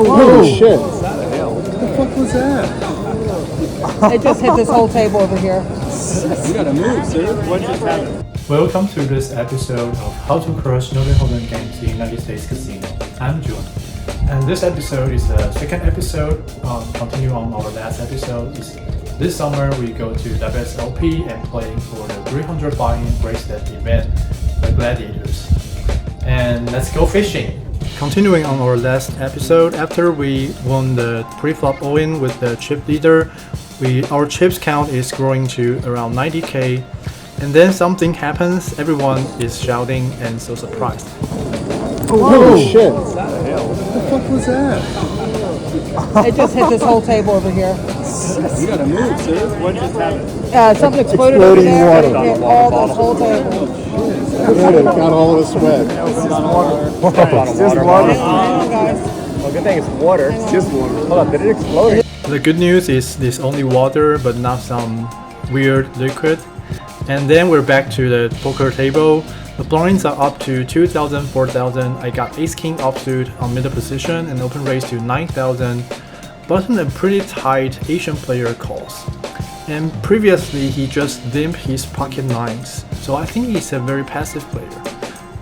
Oh shit! What the fuck was that? It just hit this whole table over here. You gotta move, sir. What just happened? Welcome to this episode of How to Crush Northern Holland Games in United States Casino. I'm John. And this episode is the second episode, continuing on our last episode. This summer we go to WSOP and playing for the 300 buyin bracelet event, the Gladiators. And let's go fishing! Continuing on our last episode, after we won the pre-flop all-in with the chip leader, our chips count is growing to around 90k, and then something happens, everyone is shouting and so surprised. Oh shit! What the fuck was that? It just hit this whole table over here. You gotta move, sir. What just happened? Something exploded over Exploding there. water. It hit all this whole table. It got all of us wet. It's just water. Guys. Well, good thing it's water. It's just water. Hold up, did it explode? The good news is there's only water, but not some weird liquid. And then we're back to the poker table. The blinds are up to 2,000, 4,000. I got ace-king offsuit on middle position and open raise to 9,000. Button a pretty tight Asian player calls. And previously he just limped his pocket nines. So I think he's a very passive player.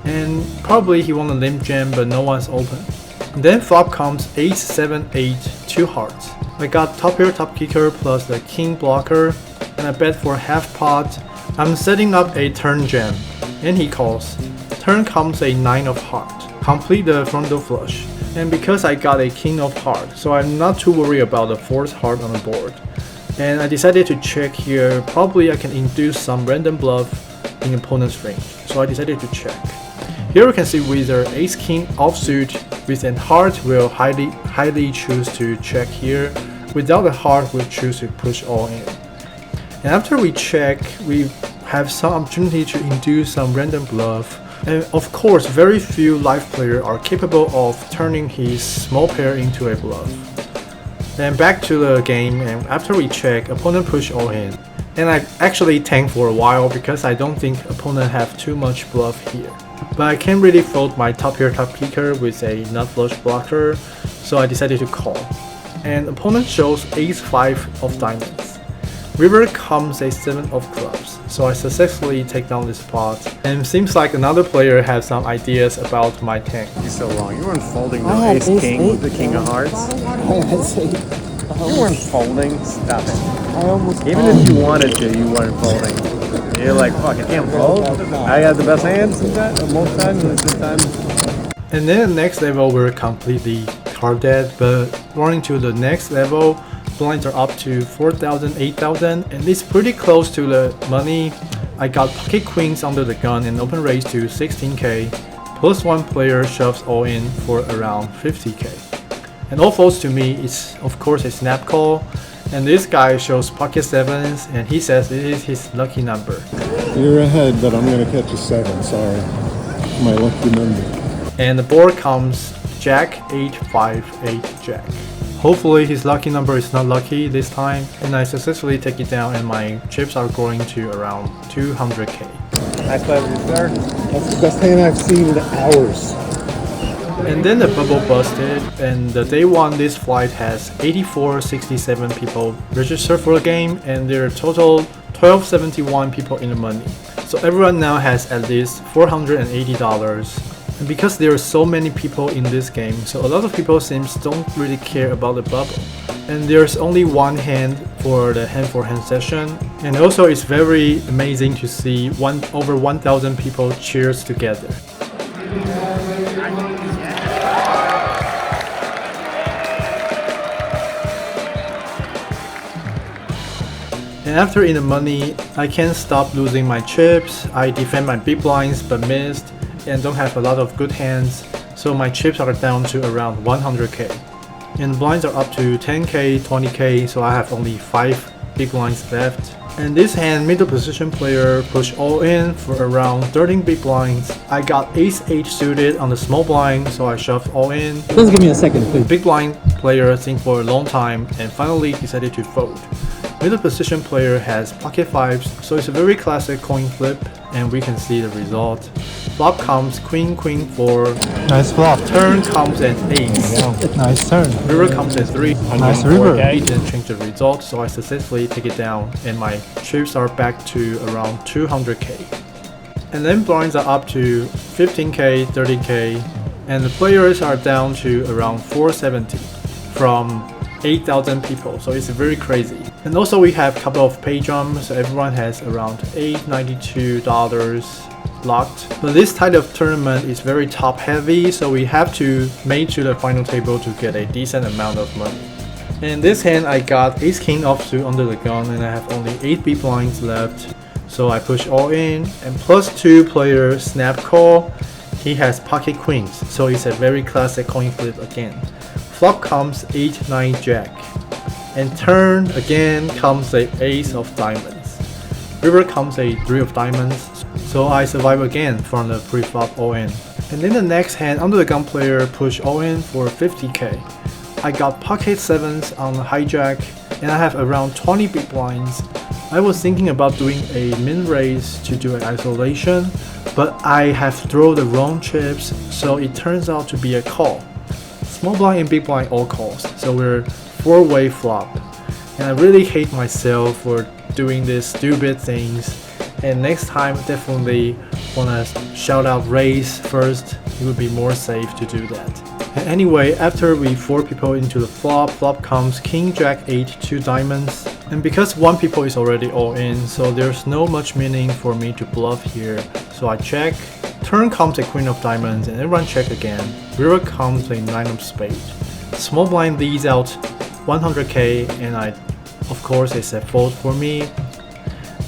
And probably he won a limp jam, but no one's open. And then flop comes ace, 7, 8, 2 hearts. I got top pair, top kicker plus the king blocker, and I bet for half pot. I'm setting up a turn jam, and he calls. Turn comes a 9 of heart, complete the frontal flush. And because I got a king of heart, so I'm not too worried about the 4th heart on the board. And I decided to check here, probably I can induce some random bluff in opponent's range, so I decided to check. Here we can see whether ace-king offsuit with an heart will highly choose to check here. Without a heart, we'll choose to push all in. And after we check, we have some opportunity to induce some random bluff. And of course, very few live players are capable of turning his small pair into a bluff. Then back to the game, and after we check, opponent push all in. And I actually tanked for a while because I don't think opponent have too much bluff here. But I can't really fold my top pair top kicker with a nut flush blocker, so I decided to call. And opponent shows ace 5 of diamonds. River comes a 7 of clubs, so I successfully take down this pot. And seems like another player has some ideas about my tank. You're so wrong. You weren't folding the ace-king with the king of hearts. You weren't folding. Stop it. Even if you wanted to, you weren't folding. You're like, fuck, I can't fold. I got the best hands most times, and this time. And then the next level we're completely card dead, but running to the next level, blinds are up to 4,000, 8,000, and it's pretty close to the money. I got pocket queens under the gun and open raise to 16k, plus one player shoves all in for around 50k. And all folds to me is of course a snap call, and this guy shows pocket 7s and he says it is his lucky number. You're ahead, but I'm gonna catch a 7, sorry. My lucky number. And the board comes Jack, 8, 5, 8, Jack. Hopefully his lucky number is not lucky this time, and I successfully take it down and my chips are growing to around 200k. Nice play with you, sir. That's the best hand I've seen in hours. And then the bubble busted, and the day one this flight has 8467 people registered for the game, and there are total 1271 people in the money. So everyone now has at least $480. And because there are so many people in this game, so a lot of people don't really care about the bubble. And there's only one hand for the hand for hand session. And also it's very amazing to see over 1,000 people cheers together. And after in the money, I can't stop losing my chips. I defend my big blinds but missed, and don't have a lot of good hands, so my chips are down to around 100k. And the blinds are up to 10k, 20k, so I have only 5 big blinds left. And this hand, middle position player push all in for around 13 big blinds. I got ace 8 suited on the small blind, so I shoved all in. Please give me a second, please. Big blind player think for a long time and finally decided to fold. Middle position player has pocket 5s, so it's a very classic coin flip. and we can see the result. Flop comes queen, queen 4. Nice flop. Turn comes an ace. Nice turn. River comes at 3. Nice river. He didn't change the result, so I successfully take it down, and my chips are back to around 200k. And then blinds are up to 15k, 30k, and the players are down to around 470 from 8,000 people, so it's very crazy. And also we have a couple of pay jumps, so everyone has around $892 locked. But this type of tournament is very top heavy, so we have to make to the final table to get a decent amount of money. In this hand I got ace king offsuit under the gun, and I have only 8 big blinds left, so I push all in, and +2 player snap call. He has pocket queens, so it's a very classic coin flip again. Flop comes 8-9 jack, and turn again comes a ace of diamonds. River comes a 3 of diamonds, so I survive again from the pre-flop all in. And then the next hand, under the gun player push all in for 50k. I got pocket 7s on the hijack, and I have around 20 big blinds. I was thinking about doing a min raise to do an isolation, but I have thrown the wrong chips, so it turns out to be a call. Small blind and big blind all calls, so we're 4-way flop. And I really hate myself for doing these stupid things. And next time definitely wanna shout out raise first. It would be more safe to do that. And anyway, after we 4 people into the flop, flop comes king jack 8, 2 diamonds. And because 1 people is already all in, so there's no much meaning for me to bluff here. So I check. Turn comes a queen of diamonds, and everyone check again. River comes a 9 of spades. Small blind leads out 100k, and of course it's a fold for me.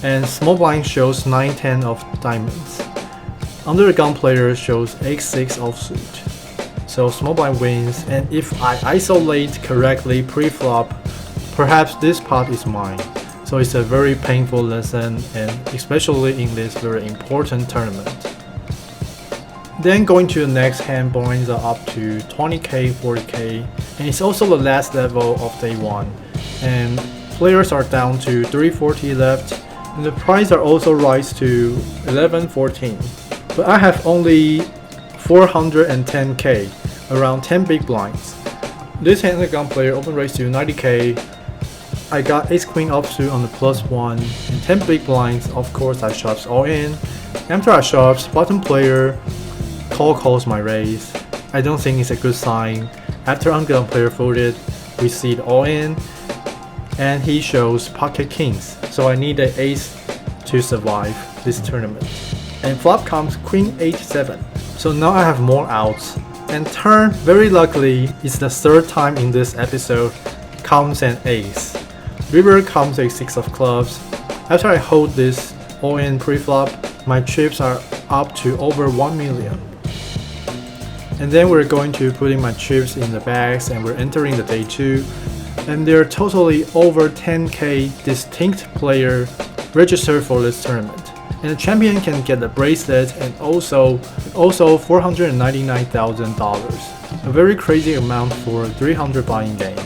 And small blind shows 9-10 of diamonds. Under the gun player shows x6 offsuit. So small blind wins, and if I isolate correctly pre-flop, perhaps this pot is mine. So it's a very painful lesson, and especially in this very important tournament. Then going to the next hand, blinds are up to 20k, 40k, and it's also the last level of day 1. And players are down to 340 left, and the price are also rise to 1114. But I have only 410k, around 10 big blinds. This hand, the gun player open raise to 90k. I got ace queen offsuit on the +1 and 10 big blinds. Of course I shoves all in. After I shoves, bottom player calls my raise. I don't think it's a good sign. After gun player folded, we see it all in, and he shows pocket kings. So I need an ace to survive this tournament. And flop comes queen 8-7. So now I have more outs. And turn, very luckily, it's the 3rd time in this episode, comes an ace. River comes a 6 of clubs. After I hold this all in pre-flop, my chips are up to over 1 million. And then we're going to putting my chips in the bags, and we're entering the day 2. And there are totally over 10k distinct player registered for this tournament. And the champion can get the bracelet and also $499,000. A very crazy amount for a 300 buy-in game.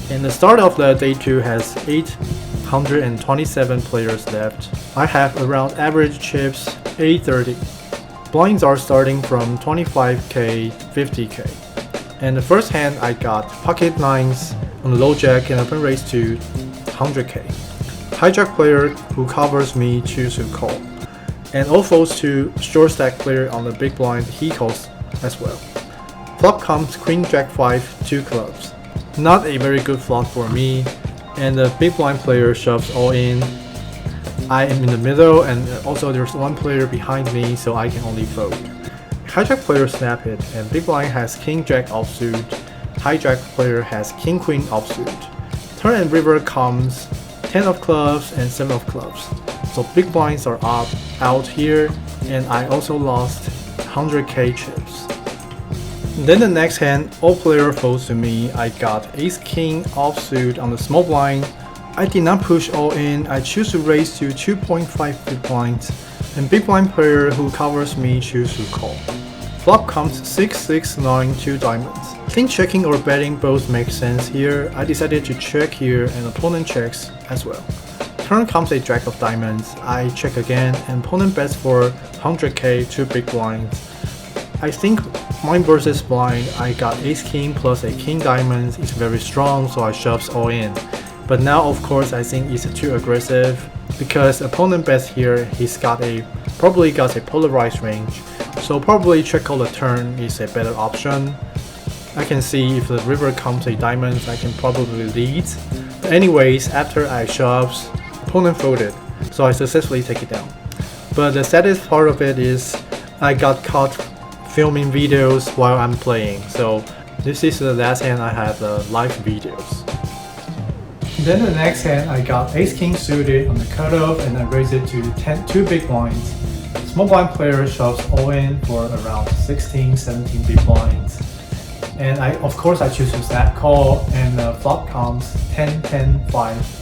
And the start of the day 2 has 827 players left. I have around average chips 830. Blinds are starting from 25k, 50k. And the first hand I got pocket 9s on the low jack and open raise to 100k. Hijack player who covers me choose to call. And all folds to short stack player on the big blind, he calls as well. Flop comes queen jack 5, 2 clubs. Not a very good flop for me, and the big blind player shoves all in. I am in the middle, and also there's 1 player behind me, so I can only fold. Hijack player snap it, and big blind has king jack offsuit. Hijack player has king queen offsuit. Turn and river comes 10 of clubs and 7 of clubs. So big blinds are out here, and I also lost 100k chips. Then the next hand, all player folds to me. I got ace king offsuit on the small blind. I did not push all in. I choose to raise to 2.5 big blinds, and big blind player who covers me choose to call. Flop comes 6, 6, 9, 2 diamonds. I think checking or betting both make sense here. I decided to check here, and opponent checks as well. Turn comes a jack of diamonds. I check again and opponent bets for 100k, 2 big blinds. I think mine versus blind, I got ace king plus a king diamonds. It's very strong, so I shoves all in. But now of course I think it's too aggressive because opponent bets here, he's probably got a polarized range. So probably check call the turn is a better option. I can see if the river comes a diamonds, I can probably lead. But anyways, after I shoves, opponent folded, so I successfully take it down. But the saddest part of it is I got caught filming videos while I'm playing, so this is the last hand I have live videos. Then the next hand I got ace king suited on the cutoff and I raised it to 2 big blinds. Small blind player shoves all in for around 16, 17 big blinds. And of course I choose to snap call, and flop comes 10, 10, 5.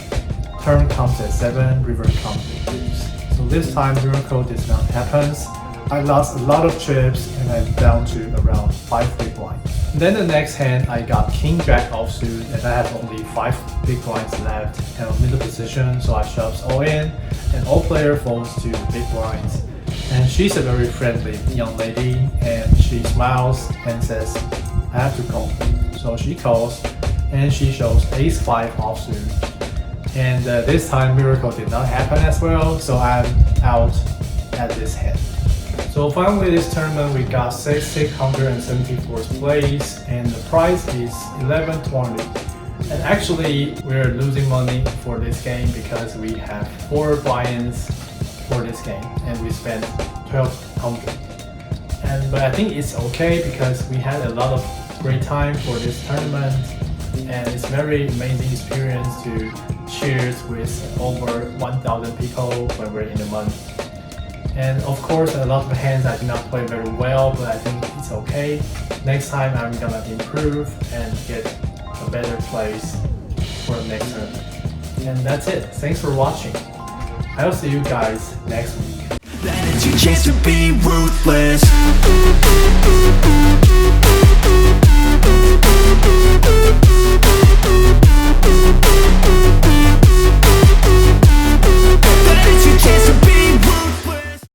Turn comes at 7, river comes at deuce. So this time miracle did not happen. I lost a lot of chips and I'm down to around 5 big blinds. Then the next hand I got king jack offsuit and I have only 5 big blinds left and I'm middle position, so I shoves all in and all player folds to big blinds. And she's a very friendly young lady and she smiles and says, I have to call. So she calls and she shows ace 5 offsuit. And this time miracle did not happen as well, so I'm out at this hand. So finally this tournament we got 674th place and the prize is 1120. And actually we're losing money for this game because we have 4 buy-ins for this game and we spent 1200. But I think it's okay because we had a lot of great time for this tournament and it's very amazing experience to cheers with over 1,000 people when we're in the month. And of course a lot of hands I did not play very well, but I think it's okay. Next time I'm gonna improve and get a better place for the next tournament. And that's it. Thanks for watching. I'll see you guys next week. That is your chance to be ruthless.